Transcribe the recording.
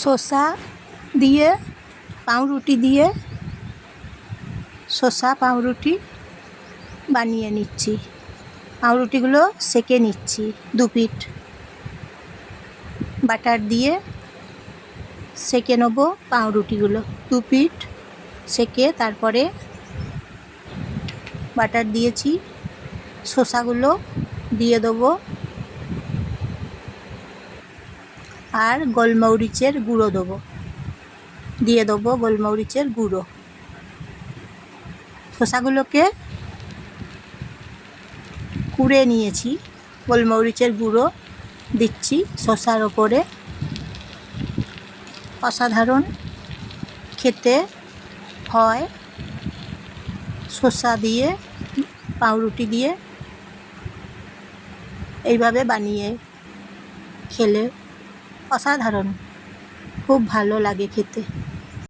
শসা দিয়ে পাউরুটি দিয়ে শসা পাউরুটি বানিয়ে নিচ্ছি। পাউরুটিগুলো সেঁকে নিচ্ছি 2 পিঠ বাটার দিয়ে সেঁকে নেবো। পাউরুটিগুলো 2 পিঠ সেঁকে তারপরে বাটার দিয়েছি, শসাগুলো দিয়ে দেবো আর গোলমরিচের গুঁড়ো দেবো, দিয়ে দেবো গোলমরিচের গুঁড়ো। শসাগুলোকে কুড়ে নিয়েছি, গোলমরিচের গুঁড়ো দিচ্ছি শসার ওপরে। অসাধারণ খেতে হয় শসা দিয়ে পাউরুটি দিয়ে, এইভাবে বানিয়ে খেলে অসাধারণ, খুব ভালো লাগে খেতে।